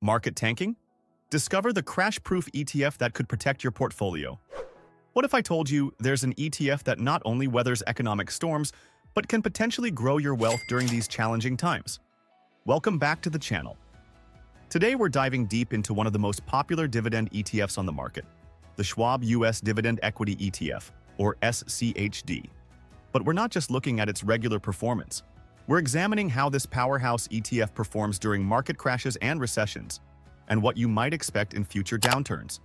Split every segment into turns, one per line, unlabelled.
Market tanking? Discover the crash-proof ETF that could protect your portfolio. What if I told you there's an ETF that not only weathers economic storms, but can potentially grow your wealth during these challenging times? Welcome back to the channel. Today we're diving deep into one of the most popular dividend ETFs on the market, the Schwab U.S. Dividend Equity ETF, or SCHD. But we're not just looking at its regular performance. We're examining how this powerhouse ETF performs during market crashes and recessions, and what you might expect in future downturns.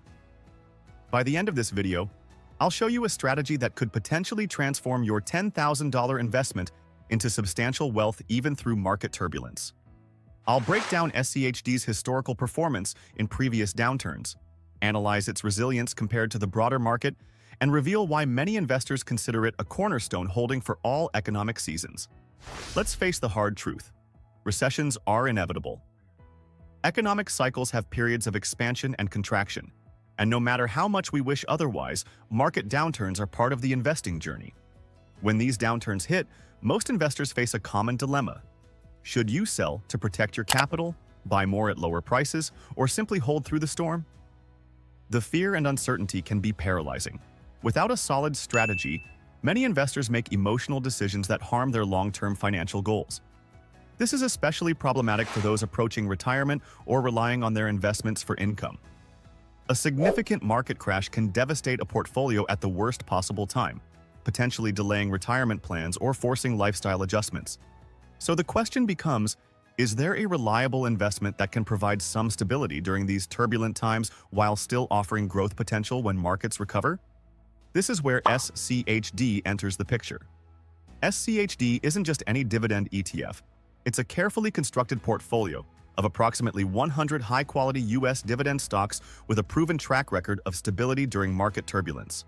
By the end of this video, I'll show you a strategy that could potentially transform your $10,000 investment into substantial wealth even through market turbulence. I'll break down SCHD's historical performance in previous downturns, analyze its resilience compared to the broader market, and reveal why many investors consider it a cornerstone holding for all economic seasons. Let's face the hard truth. Recessions are inevitable. Economic cycles have periods of expansion and contraction, and no matter how much we wish otherwise, market downturns are part of the investing journey. When these downturns hit, most investors face a common dilemma. Should you sell to protect your capital, buy more at lower prices, or simply hold through the storm? The fear and uncertainty can be paralyzing. Without a solid strategy, many investors make emotional decisions that harm their long-term financial goals. This is especially problematic for those approaching retirement or relying on their investments for income. A significant market crash can devastate a portfolio at the worst possible time, potentially delaying retirement plans or forcing lifestyle adjustments. So the question becomes, is there a reliable investment that can provide some stability during these turbulent times while still offering growth potential when markets recover? This is where SCHD enters the picture. SCHD isn't just any dividend ETF. It's a carefully constructed portfolio of approximately 100 high-quality U.S. dividend stocks with a proven track record of stability during market turbulence.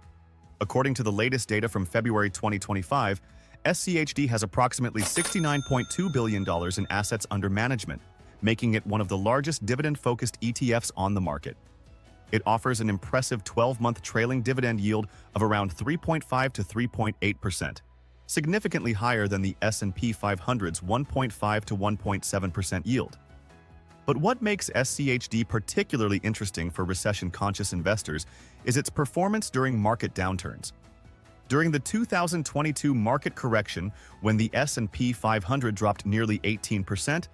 According to the latest data from February 2025, SCHD has approximately $69.2 billion in assets under management, making it one of the largest dividend-focused ETFs on the market. It offers an impressive 12-month trailing dividend yield of around 3.5 to 3.8%, significantly higher than the S&P 500's 1.5 to 1.7% yield. But what makes SCHD particularly interesting for recession-conscious investors is its performance during market downturns. During the 2022 market correction, when the S&P 500 dropped nearly 18%,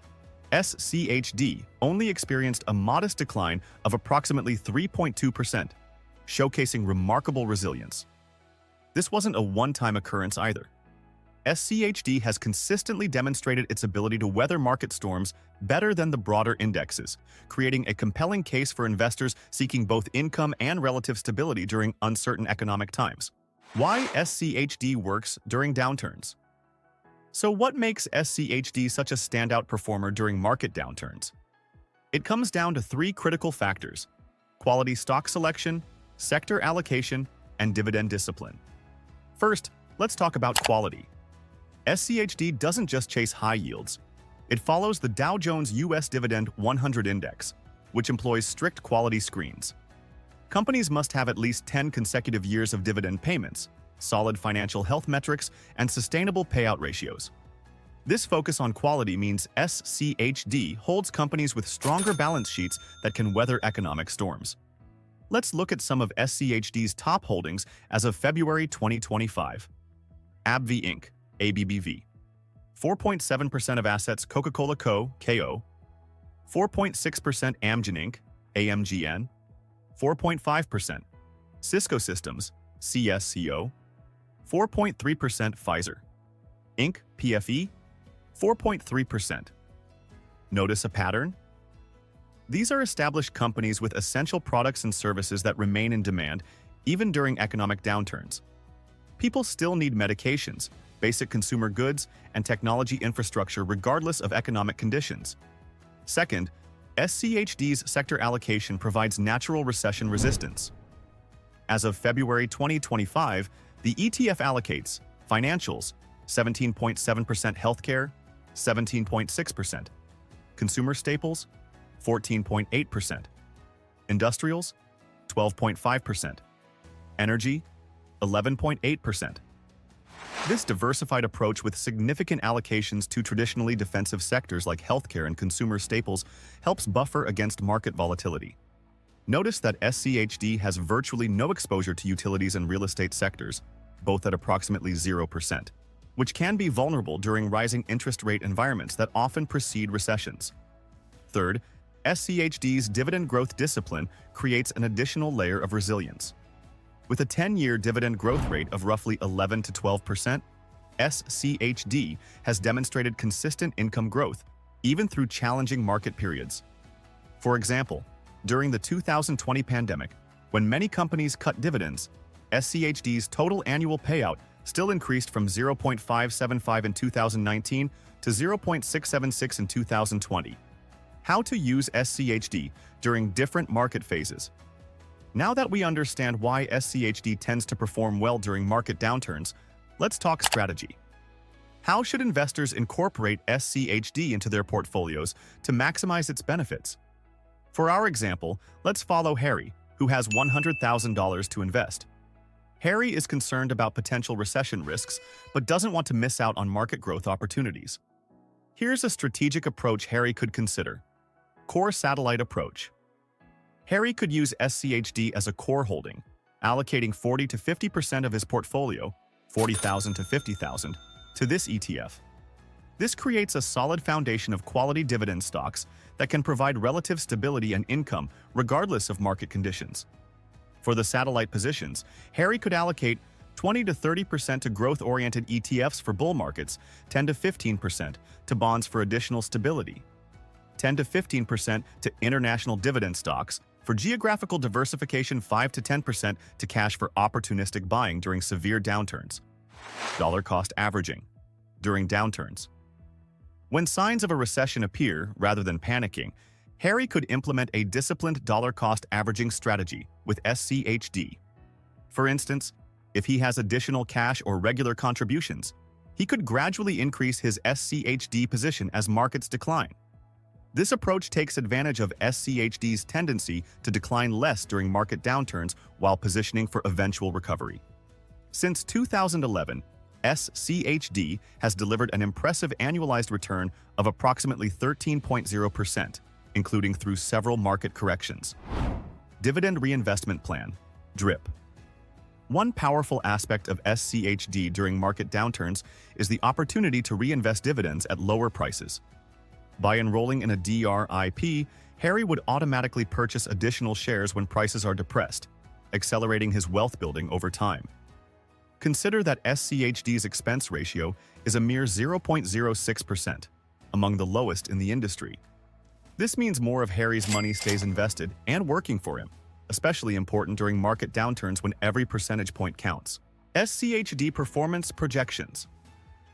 SCHD only experienced a modest decline of approximately 3.2%, showcasing remarkable resilience. This wasn't a one-time occurrence either. SCHD has consistently demonstrated its ability to weather market storms better than the broader indexes, creating a compelling case for investors seeking both income and relative stability during uncertain economic times. Why SCHD works during downturns? So what makes SCHD such a standout performer during market downturns? It comes down to three critical factors: quality stock selection, sector allocation, and dividend discipline. First, let's talk about quality. SCHD doesn't just chase high yields. It follows the Dow Jones U.S. Dividend 100 Index, which employs strict quality screens. Companies must have at least 10 consecutive years of dividend payments, solid financial health metrics, and sustainable payout ratios. This focus on quality means SCHD holds companies with stronger balance sheets that can weather economic storms. Let's look at some of SCHD's top holdings as of February 2025. AbbVie Inc. AbbVie. 4.7% of assets Coca-Cola Co. KO. 4.6% Amgen Inc. AMGN. 4.5% Cisco Systems CSCO. 4.3% Pfizer Inc. PFE. 4.3%. Notice a pattern? These are established companies with essential products and services that remain in demand even during economic downturns. People still need medications, basic consumer goods, and technology infrastructure regardless of economic conditions. Second, SCHD's sector allocation provides natural recession resistance. As of February 2025, the ETF allocates financials 17.7%, healthcare 17.6%, consumer staples 14.8%, industrials 12.5%, energy 11.8%. This diversified approach with significant allocations to traditionally defensive sectors like healthcare and consumer staples helps buffer against market volatility. Notice that SCHD has virtually no exposure to utilities and real estate sectors, both at approximately 0%, which can be vulnerable during rising interest rate environments that often precede recessions. Third, SCHD's dividend growth discipline creates an additional layer of resilience. With a 10-year dividend growth rate of roughly 11 to 12%, SCHD has demonstrated consistent income growth, even through challenging market periods. For example, during the 2020 pandemic, when many companies cut dividends, SCHD's total annual payout still increased from 0.575 in 2019 to 0.676 in 2020. How to use SCHD during different market phases. Now that we understand why SCHD tends to perform well during market downturns, let's talk strategy. How should investors incorporate SCHD into their portfolios to maximize its benefits? For our example, let's follow Harry, who has $100,000 to invest. Harry is concerned about potential recession risks, but doesn't want to miss out on market growth opportunities. Here's a strategic approach Harry could consider. Core satellite approach. Harry could use SCHD as a core holding, allocating 40 to 50% of his portfolio, $40,000 to $50,000, to this ETF. This creates a solid foundation of quality dividend stocks that can provide relative stability and income regardless of market conditions. For the satellite positions, Harry could allocate 20 to 30% to growth-oriented ETFs for bull markets, 10 to 15% to bonds for additional stability, 10 to 15% to international dividend stocks, for geographical diversification 5 to 10% to cash for opportunistic buying during severe downturns. Dollar cost averaging. During downturns. When signs of a recession appear, rather than panicking, Harry could implement a disciplined dollar cost averaging strategy with SCHD. For instance, if he has additional cash or regular contributions, he could gradually increase his SCHD position as markets decline. This approach takes advantage of SCHD's tendency to decline less during market downturns while positioning for eventual recovery. Since 2011, SCHD has delivered an impressive annualized return of approximately 13.0%, including through several market corrections. Dividend Reinvestment Plan, DRIP. One powerful aspect of SCHD during market downturns is the opportunity to reinvest dividends at lower prices. By enrolling in a DRIP, Harry would automatically purchase additional shares when prices are depressed, accelerating his wealth building over time. Consider that SCHD's expense ratio is a mere 0.06%, among the lowest in the industry. This means more of Harry's money stays invested and working for him, especially important during market downturns when every percentage point counts. SCHD performance projections.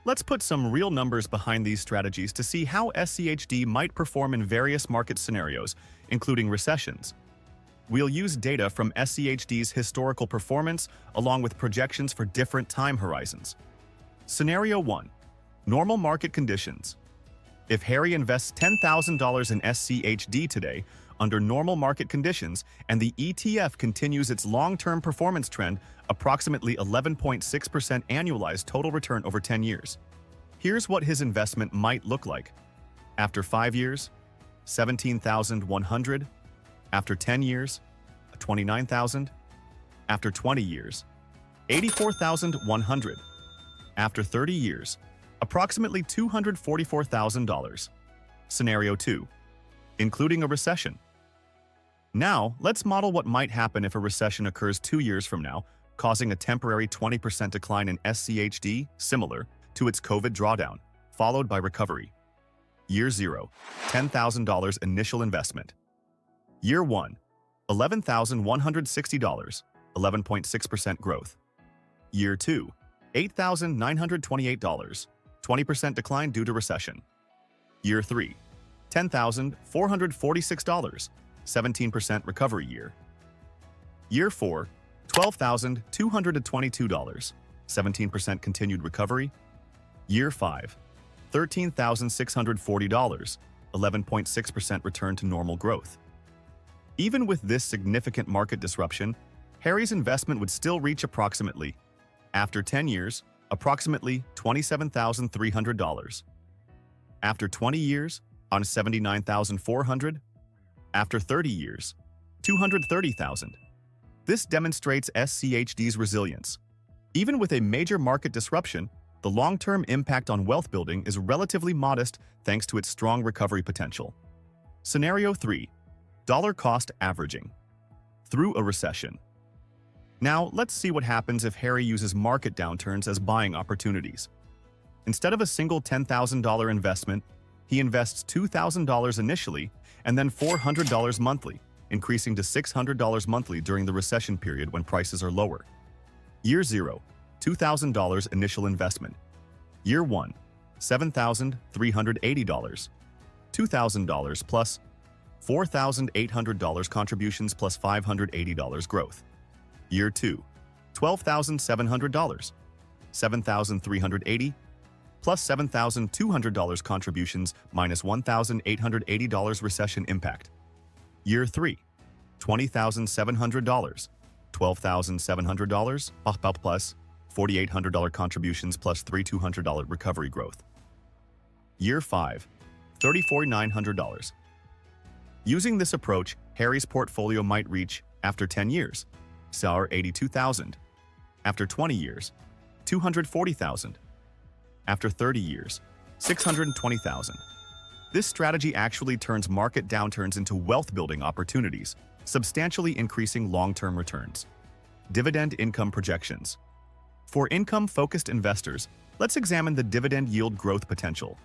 Let's put some real numbers behind these strategies to see how SCHD might perform in various market scenarios, including recessions. We'll use data from SCHD's historical performance along with projections for different time horizons. Scenario 1. Normal market conditions. If Harry invests $10,000 in SCHD today, under normal market conditions, and the ETF continues its long-term performance trend, approximately 11.6% annualized total return over 10 years. Here's what his investment might look like. After 5 years, $17,100. After 10 years, $29,000. After 20 years, $84,100. After 30 years, approximately $244,000. Scenario 2. Including a recession. Now, let's model what might happen if a recession occurs 2 years from now, causing a temporary 20% decline in SCHD, similar to its COVID drawdown, followed by recovery. Year 0, $10,000 initial investment. Year 1, $11,160, 11.6% growth. Year 2, $8,928, 20% decline due to recession. Year 3, $10,446, 17% recovery year. Year 4, $12,222, 17% continued recovery. Year 5, $13,640, 11.6% return to normal growth. Even with this significant market disruption, Harry's investment would still reach approximately, after 10 years, approximately $27,300. After 20 years, on $79,400. After 30 years, $230,000. This demonstrates SCHD's resilience. Even with a major market disruption, the long-term impact on wealth building is relatively modest thanks to its strong recovery potential. Scenario 3. Dollar cost averaging. Through a recession. Now, let's see what happens if Harry uses market downturns as buying opportunities. Instead of a single $10,000 investment, he invests $2,000 initially and then $400 monthly, increasing to $600 monthly during the recession period when prices are lower. Year 0, $2,000 initial investment. Year 1, $7,380. $2,000 plus $4,800 contributions plus $580 growth. Year 2, $12,700. $7,380 plus $7,200 contributions minus $1,880 recession impact. Year 3, $20,700. $12,700 plus $4,800 contributions plus $3,200 recovery growth. Year 5, $34,900. Using this approach, Harry's portfolio might reach, after 10 years, $82,000. After 20 years, $240,000. After 30 years, $620,000. This strategy actually turns market downturns into wealth-building opportunities, substantially increasing long-term returns. Dividend income projections. For income-focused investors, let's examine the dividend yield growth potential.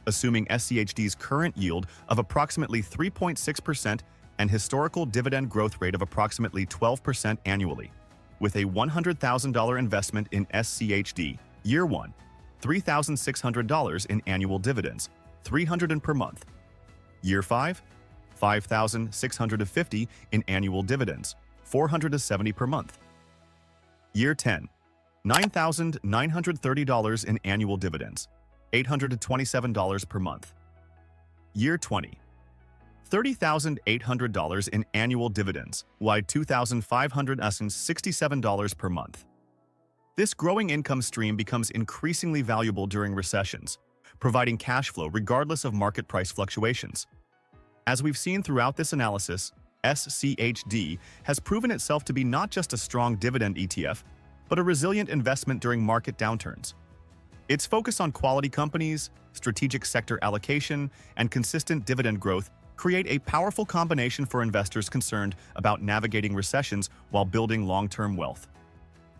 Assuming SCHD's current yield of approximately 3.6% and historical dividend growth rate of approximately 12% annually. With a $100,000 investment in SCHD, Year 1, $3,600 in annual dividends, $300 per month. Year 5, $5,650 in annual dividends, $470 per month. Year 10, $9,930 in annual dividends, $827 per month. Year 20, $30,800 in annual dividends, while $2,567 per month. This growing income stream becomes increasingly valuable during recessions, providing cash flow regardless of market price fluctuations. As we've seen throughout this analysis, SCHD has proven itself to be not just a strong dividend ETF, but a resilient investment during market downturns. Its focus on quality companies, strategic sector allocation, and consistent dividend growth create a powerful combination for investors concerned about navigating recessions while building long-term wealth.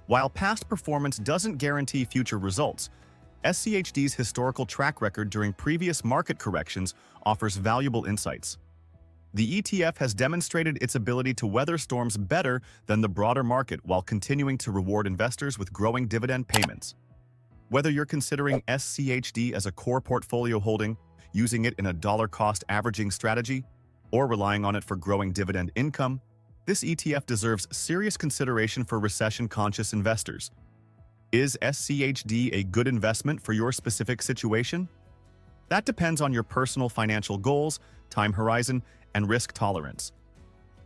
While past performance doesn't guarantee future results, SCHD's historical track record during previous market corrections offers valuable insights. The ETF has demonstrated its ability to weather storms better than the broader market while continuing to reward investors with growing dividend payments. Whether you're considering SCHD as a core portfolio holding, using it in a dollar-cost averaging strategy, or relying on it for growing dividend income, this ETF deserves serious consideration for recession-conscious investors. Is SCHD a good investment for your specific situation? That depends on your personal financial goals, time horizon, and risk tolerance.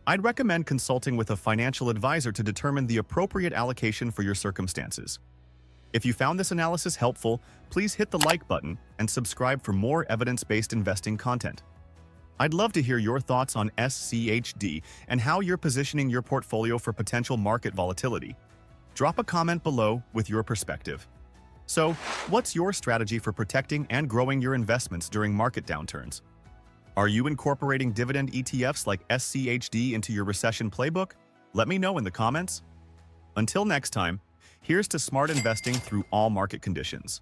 I'd recommend consulting with a financial advisor to determine the appropriate allocation for your circumstances. If you found this analysis helpful, please hit the like button and subscribe for more evidence-based investing content. I'd love to hear your thoughts on SCHD and how you're positioning your portfolio for potential market volatility. Drop a comment below with your perspective. So, what's your strategy for protecting and growing your investments during market downturns? Are you incorporating dividend ETFs like SCHD into your recession playbook? Let me know in the comments. Until next time, here's to smart investing through all market conditions.